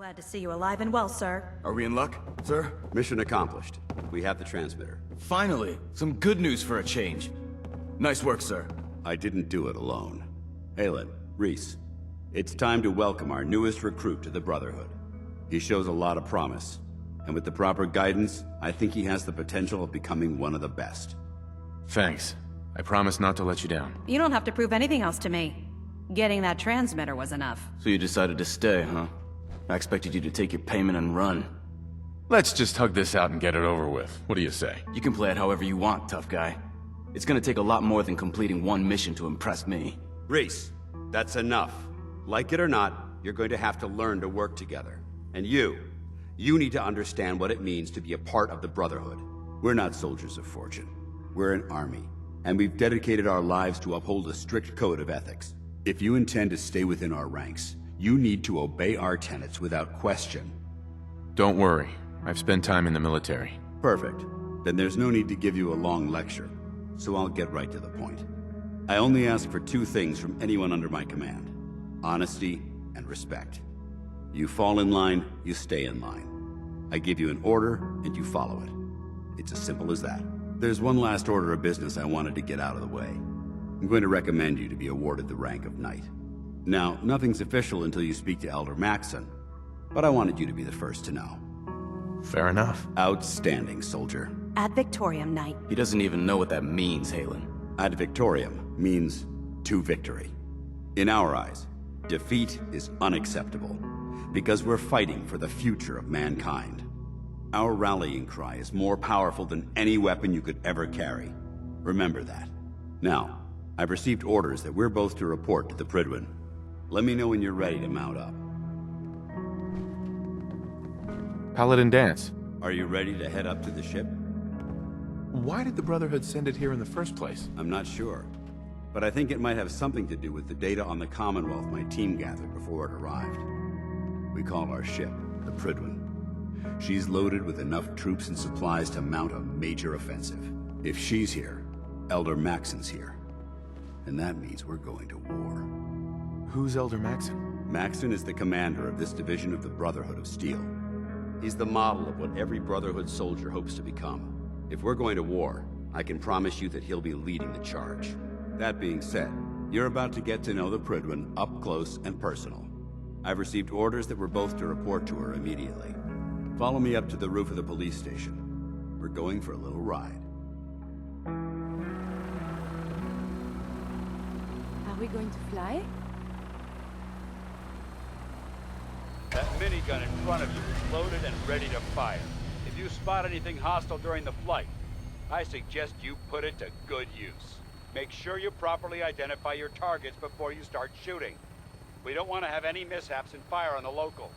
Glad to see you alive and well, sir. Are we in luck, sir? Mission accomplished. We have the transmitter. Finally, some good news for a change. Nice work, sir. I didn't do it alone. Aelin, Reese, it's time to welcome our newest recruit to the Brotherhood. He shows a lot of promise, and with the proper guidance, I think he has the potential of becoming one of the best. Thanks. I promise not to let you down. You don't have to prove anything else to me. Getting that transmitter was enough. So you decided to stay, huh? I expected you to take your payment and run. Let's just hug this out and get it over with. What do you say? You can play it however you want, tough guy. It's gonna take a lot more than completing one mission to impress me. Reese, that's enough. Like it or not, you're going to have to learn to work together. And you need to understand what it means to be a part of the Brotherhood. We're not soldiers of fortune. We're an army, and we've dedicated our lives to uphold a strict code of ethics. If you intend to stay within our ranks, you need to obey our tenets without question. Don't worry. I've spent time in the military. Perfect. Then there's no need to give you a long lecture, so I'll get right to the point. I only ask for two things from anyone under my command: honesty and respect. You fall in line, you stay in line. I give you an order, and you follow it. It's as simple as that. There's one last order of business I wanted to get out of the way. I'm going to recommend you to be awarded the rank of Knight. Now, nothing's official until you speak to Elder Maxson, but I wanted you to be the first to know. Fair enough. Outstanding, soldier. Ad Victoriam, Knight. He doesn't even know what that means, Halen. Ad Victoriam means to victory. In our eyes, defeat is unacceptable, because we're fighting for the future of mankind. Our rallying cry is more powerful than any weapon you could ever carry. Remember that. Now, I've received orders that we're both to report to the Prydwen. Let me know when you're ready to mount up. Paladin Danse. Are you ready to head up to the ship? Why did the Brotherhood send it here in the first place? I'm not sure, but I think it might have something to do with the data on the Commonwealth my team gathered before it arrived. We call our ship the Prydwen. She's loaded with enough troops and supplies to mount a major offensive. If she's here, Elder Maxson's here. And that means we're going to war. Who's Elder Maxson? Maxson is the commander of this division of the Brotherhood of Steel. He's the model of what every Brotherhood soldier hopes to become. If we're going to war, I can promise you that he'll be leading the charge. That being said, you're about to get to know the Prydwen up close and personal. I've received orders that we're both to report to her immediately. Follow me up to the roof of the police station. We're going for a little ride. Are we going to fly? That minigun in front of you is loaded and ready to fire. If you spot anything hostile during the flight, I suggest you put it to good use. Make sure you properly identify your targets before you start shooting. We don't want to have any mishaps and fire on the locals.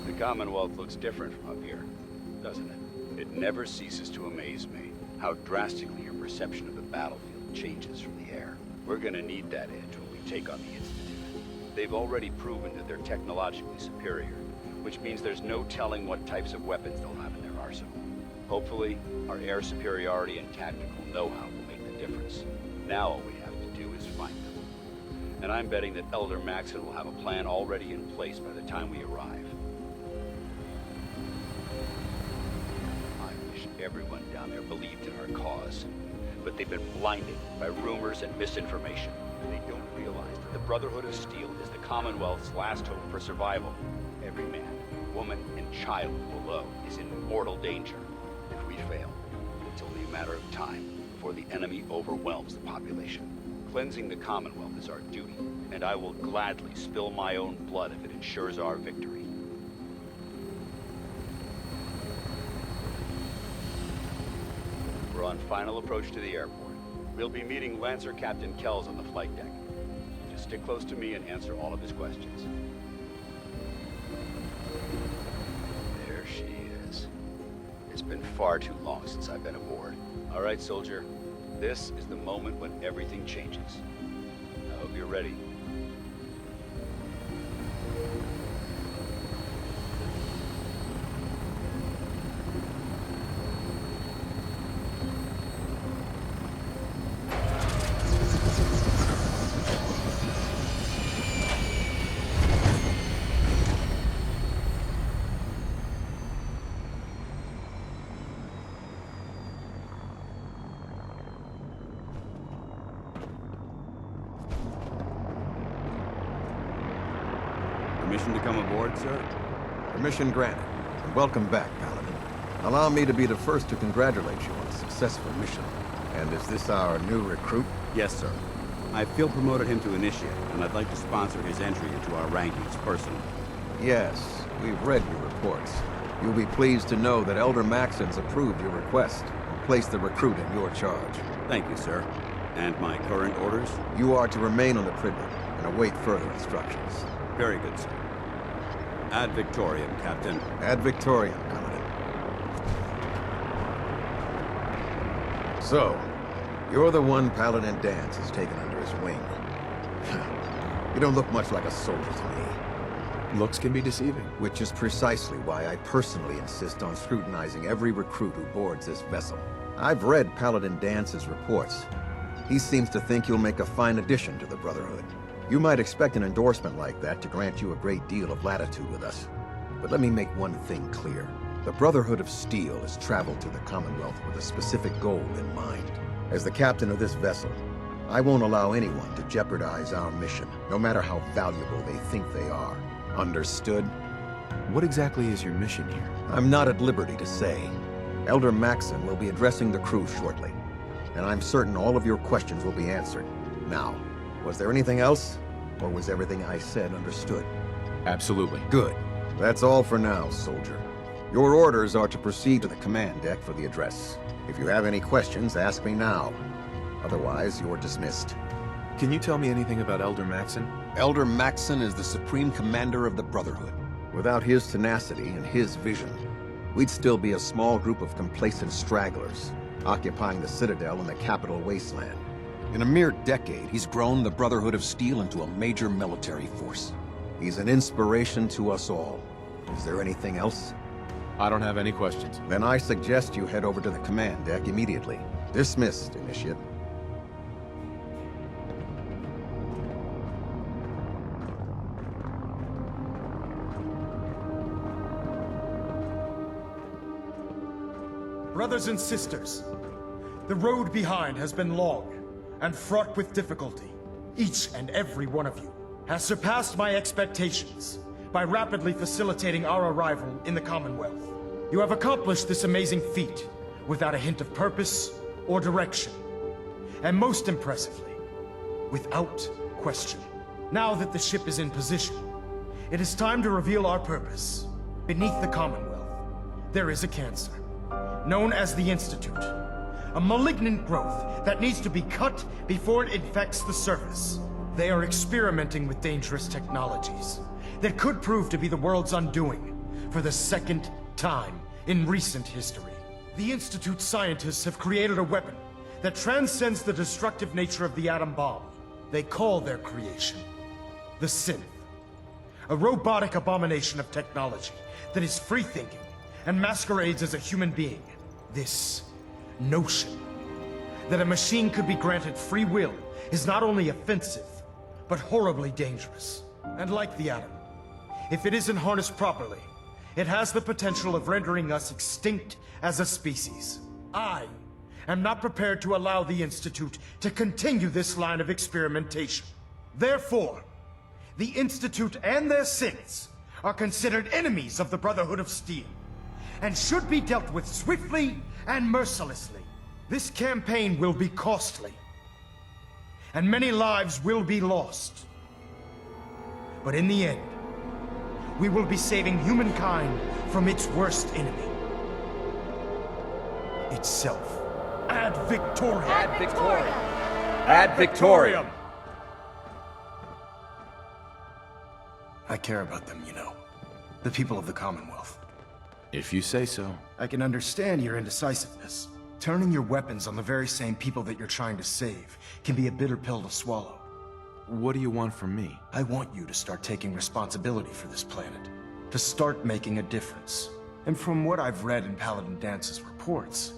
The Commonwealth looks different from up here, doesn't it? It never ceases to amaze me how drastically your perception of the battlefield changes from the air. We're gonna need that edge when we take on the Institute. They've already proven that they're technologically superior, which means there's no telling what types of weapons they'll have in their arsenal. Hopefully, our air superiority and tactical know-how will make the difference. Now all we have to do is find them. And I'm betting that Elder Maxson will have a plan already in place by the time we arrive. I wish everyone down there believed in our cause, but they've been blinded by rumors and misinformation. They don't realize that the Brotherhood of Steel is the Commonwealth's last hope for survival. Every man, woman, and child below is in mortal danger. If we fail, it's only a matter of time before the enemy overwhelms the population. Cleansing the Commonwealth is our duty, and I will gladly spill my own blood if it ensures our victory. We're on final approach to the airport. We'll be meeting Lancer Captain Kells on the flight deck. Just stick close to me and answer all of his questions. There she is. It's been far too long since I've been aboard. All right, soldier. This is the moment when everything changes. I hope you're ready. Permission to come aboard, sir? Permission granted. And welcome back, Paladin. Allow me to be the first to congratulate you on a successful mission. And is this our new recruit? Yes, sir. I feel promoted him to initiate, and I'd like to sponsor his entry into our rankings personally. Yes, we've read your reports. You'll be pleased to know that Elder Maxson's approved your request and placed the recruit in your charge. Thank you, sir. And my current orders? You are to remain on the Prydwen and await further instructions. Very good, sir. Ad Victoriam, Captain. Ad Victoriam, Paladin. So, you're the one Paladin Danse has taken under his wing. You don't look much like a soldier to me. Looks can be deceiving. Which is precisely why I personally insist on scrutinizing every recruit who boards this vessel. I've read Paladin Dance's reports. He seems to think you'll make a fine addition to the Brotherhood. You might expect an endorsement like that to grant you a great deal of latitude with us. But let me make one thing clear. The Brotherhood of Steel has traveled to the Commonwealth with a specific goal in mind. As the captain of this vessel, I won't allow anyone to jeopardize our mission, no matter how valuable they think they are. Understood? What exactly is your mission here? I'm not at liberty to say. Elder Maxson will be addressing the crew shortly, and I'm certain all of your questions will be answered. Now, was there anything else, or was everything I said understood? Absolutely. Good. That's all for now, soldier. Your orders are to proceed to the command deck for the address. If you have any questions, ask me now. Otherwise, you're dismissed. Can you tell me anything about Elder Maxson? Elder Maxson is the supreme commander of the Brotherhood. Without his tenacity and his vision, we'd still be a small group of complacent stragglers, occupying the Citadel in the capital wasteland. In a mere decade, he's grown the Brotherhood of Steel into a major military force. He's an inspiration to us all. Is there anything else? I don't have any questions. Then I suggest you head over to the command deck immediately. Dismissed, Initiate. Brothers and sisters, the road behind has been long and fraught with difficulty. Each and every one of you has surpassed my expectations by rapidly facilitating our arrival in the Commonwealth. You have accomplished this amazing feat without a hint of purpose or direction. And most impressively, without question. Now that the ship is in position, it is time to reveal our purpose. Beneath the Commonwealth, there is a cancer, known as the Institute. A malignant growth that needs to be cut before it infects the surface. They are experimenting with dangerous technologies that could prove to be the world's undoing for the second time in recent history. The Institute scientists have created a weapon that transcends the destructive nature of the atom bomb. They call their creation the Synth. A robotic abomination of technology that is free-thinking and masquerades as a human being. This notion that a machine could be granted free will is not only offensive, but horribly dangerous. And like the atom, if it isn't harnessed properly, it has the potential of rendering us extinct as a species. I am not prepared to allow the Institute to continue this line of experimentation. Therefore, the Institute and their synths are considered enemies of the Brotherhood of Steel, and should be dealt with swiftly and mercilessly. This campaign will be costly, and many lives will be lost. But in the end, we will be saving humankind from its worst enemy. Itself. Ad Victoriam! Ad Victoriam! Ad Victoriam! I care about them, you know. The people of the Commonwealth. If you say so. I can understand your indecisiveness. Turning your weapons on the very same people that you're trying to save can be a bitter pill to swallow. What do you want from me? I want you to start taking responsibility for this planet. To start making a difference. And from what I've read in Paladin Dance's reports,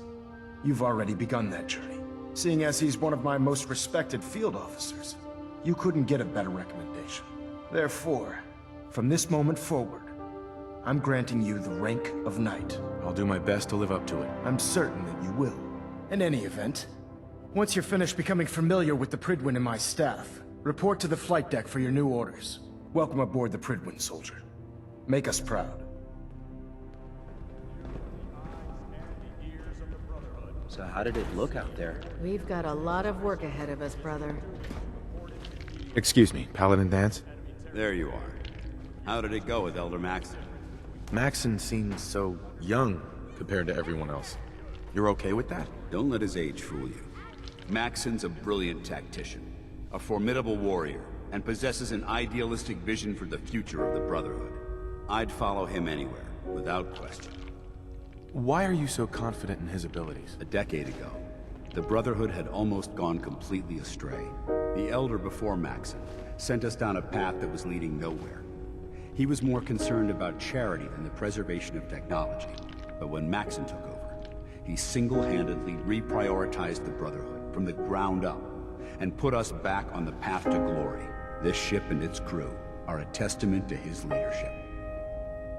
you've already begun that journey. Seeing as he's one of my most respected field officers, you couldn't get a better recommendation. Therefore, from this moment forward, I'm granting you the rank of Knight. I'll do my best to live up to it. I'm certain that you will. In any event, once you're finished becoming familiar with the Prydwen and my staff, report to the flight deck for your new orders. Welcome aboard the Prydwen, soldier. Make us proud. So how did it look out there? We've got a lot of work ahead of us, brother. Excuse me, Paladin Danse? There you are. How did it go with Elder Maxson? Maxson seems so young compared to everyone else. You're okay with that? Don't let his age fool you. Maxson's a brilliant tactician, a formidable warrior, and possesses an idealistic vision for the future of the Brotherhood. I'd follow him anywhere, without question. Why are you so confident in his abilities? A decade ago, the Brotherhood had almost gone completely astray. The Elder before Maxson sent us down a path that was leading nowhere. He was more concerned about charity than the preservation of technology. But when Maxson took over, he single-handedly reprioritized the Brotherhood from the ground up and put us back on the path to glory. This ship and its crew are a testament to his leadership.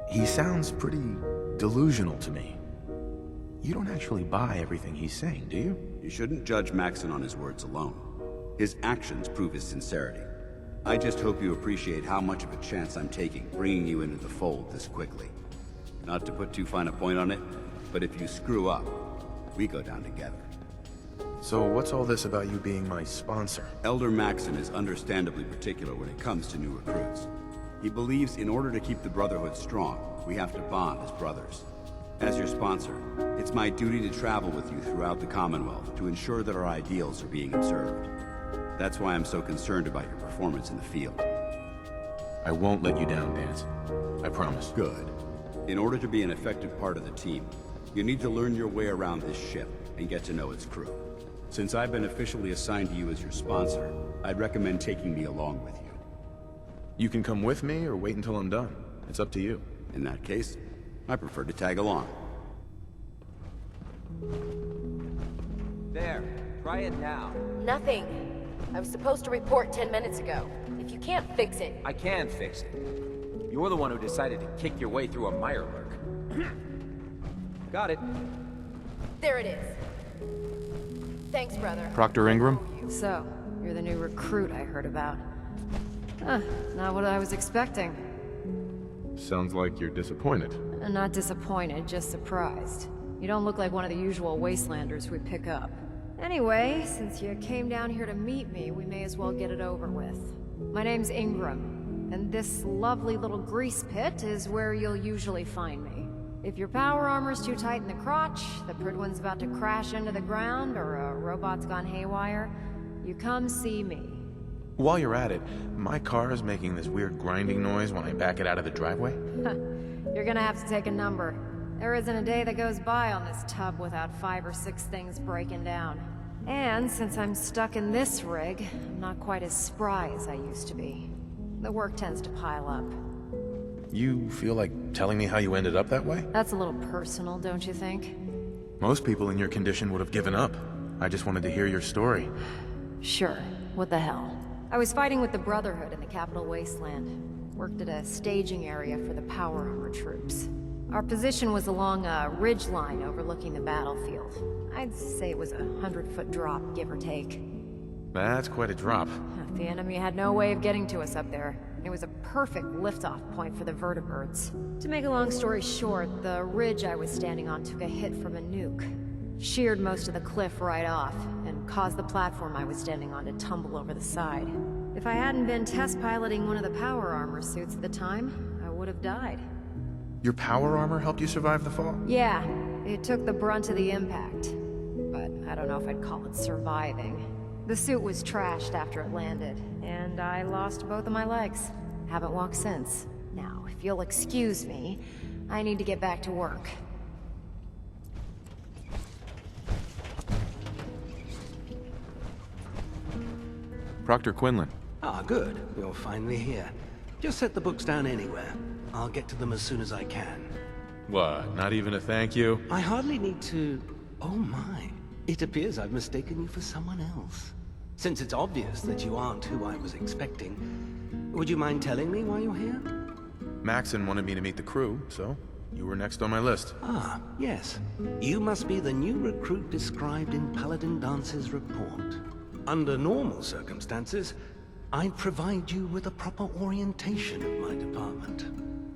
He sounds pretty delusional to me. You don't actually buy everything he's saying, do you? You shouldn't judge Maxson on his words alone. His actions prove his sincerity. I just hope you appreciate how much of a chance I'm taking bringing you into the fold this quickly. Not to put too fine a point on it, but if you screw up, we go down together. So what's all this about you being my sponsor? Elder Maxson is understandably particular when it comes to new recruits. He believes in order to keep the Brotherhood strong, we have to bond as brothers. As your sponsor, it's my duty to travel with you throughout the Commonwealth to ensure that our ideals are being observed. That's why I'm so concerned about your performance in the field. I won't let you down, Danse. I promise. Good. In order to be an effective part of the team, you need to learn your way around this ship and get to know its crew. Since I've been officially assigned to you as your sponsor, I'd recommend taking me along with you. You can come with me or wait until I'm done. It's up to you. In that case, I prefer to tag along. There, try it now. Nothing. I was supposed to report 10 minutes ago. If you can't fix it... I can fix it. You're the one who decided to kick your way through a mirelurk. Got it. There it is. Thanks, brother. Proctor Ingram? So, you're the new recruit I heard about. Huh, not what I was expecting. Sounds like you're disappointed. Not disappointed, just surprised. You don't look like one of the usual wastelanders we pick up. Anyway, since you came down here to meet me, we may as well get it over with. My name's Ingram, and this lovely little grease pit is where you'll usually find me. If your power armor's too tight in the crotch, the Prydwen's about to crash into the ground, or a robot's gone haywire, you come see me. While you're at it, my car is making this weird grinding noise when I back it out of the driveway. You're gonna have to take a number. There isn't a day that goes by on this tub without 5 or 6 things breaking down. And since I'm stuck in this rig, I'm not quite as spry as I used to be. The work tends to pile up. You feel like telling me how you ended up that way? That's a little personal, don't you think? Most people in your condition would have given up. I just wanted to hear your story. Sure. What the hell? I was fighting with the Brotherhood in the Capital Wasteland. Worked at a staging area for the power armor troops. Our position was along a ridge line overlooking the battlefield. I'd say it was a 100-foot drop, give or take. That's quite a drop. The enemy had no way of getting to us up there. It was a perfect liftoff point for the vertibirds. To make a long story short, the ridge I was standing on took a hit from a nuke. Sheared most of the cliff right off, and caused the platform I was standing on to tumble over the side. If I hadn't been test piloting one of the power armor suits at the time, I would have died. Your power armor helped you survive the fall? Yeah, it took the brunt of the impact. But I don't know if I'd call it surviving. The suit was trashed after it landed, and I lost both of my legs. Haven't walked since. Now, if you'll excuse me, I need to get back to work. Proctor Quinlan. Ah, good. You're finally here. Just set the books down anywhere. I'll get to them as soon as I can. What, not even a thank you? I hardly need to... Oh my. It appears I've mistaken you for someone else. Since it's obvious that you aren't who I was expecting, would you mind telling me why you're here? Maxson wanted me to meet the crew, so you were next on my list. Ah, yes. You must be the new recruit described in Paladin Danse's report. Under normal circumstances, I'd provide you with a proper orientation of my department.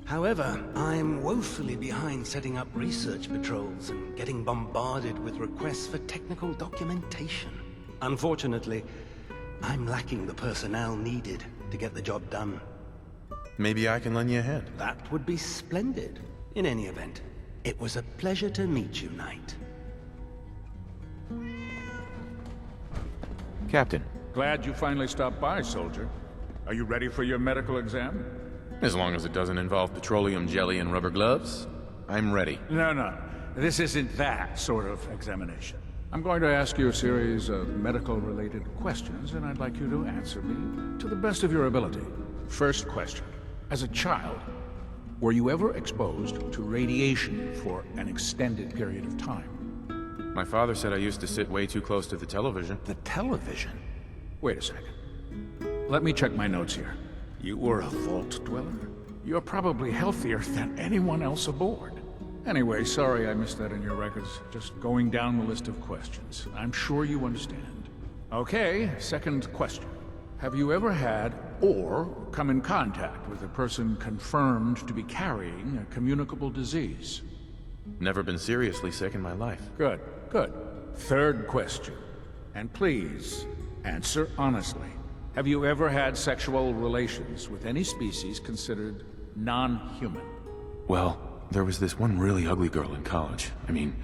However, I'm woefully behind setting up research patrols and getting bombarded with requests for technical documentation. Unfortunately, I'm lacking the personnel needed to get the job done. Maybe I can lend you a hand. That would be splendid. In any event, it was a pleasure to meet you, Knight. Captain. Glad you finally stopped by, soldier. Are you ready for your medical exam? As long as it doesn't involve petroleum jelly and rubber gloves, I'm ready. No. This isn't that sort of examination. I'm going to ask you a series of medical-related questions, and I'd like you to answer me to the best of your ability. First question. As a child, were you ever exposed to radiation for an extended period of time? My father said I used to sit way too close to the television. The television? Wait a second. Let me check my notes here. You were a vault dweller? You're probably healthier than anyone else aboard. Anyway, sorry I missed that in your records. Just going down the list of questions. I'm sure you understand. Okay, second question. Have you ever had or come in contact with a person confirmed to be carrying a communicable disease? Never been seriously sick in my life. Good. Third question. And please, answer honestly. Have you ever had sexual relations with any species considered non-human? Well, there was this one really ugly girl in college. I mean,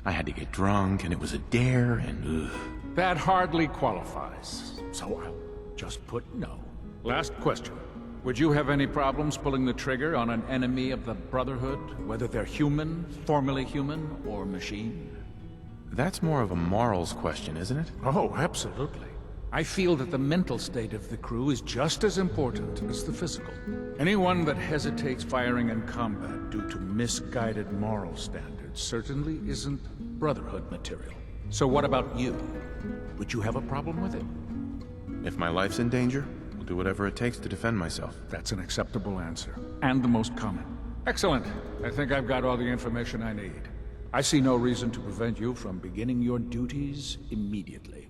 I had to get drunk, and it was a dare, and ugh. That hardly qualifies, so I'll just put no. Last question. Would you have any problems pulling the trigger on an enemy of the Brotherhood, whether they're human, formerly human, or machine? That's more of a morals question, isn't it? Oh, absolutely. I feel that the mental state of the crew is just as important as the physical. Anyone that hesitates firing in combat due to misguided moral standards certainly isn't Brotherhood material. So what about you? Would you have a problem with it? If my life's in danger, I'll do whatever it takes to defend myself. That's an acceptable answer, and the most common. Excellent. I think I've got all the information I need. I see no reason to prevent you from beginning your duties immediately.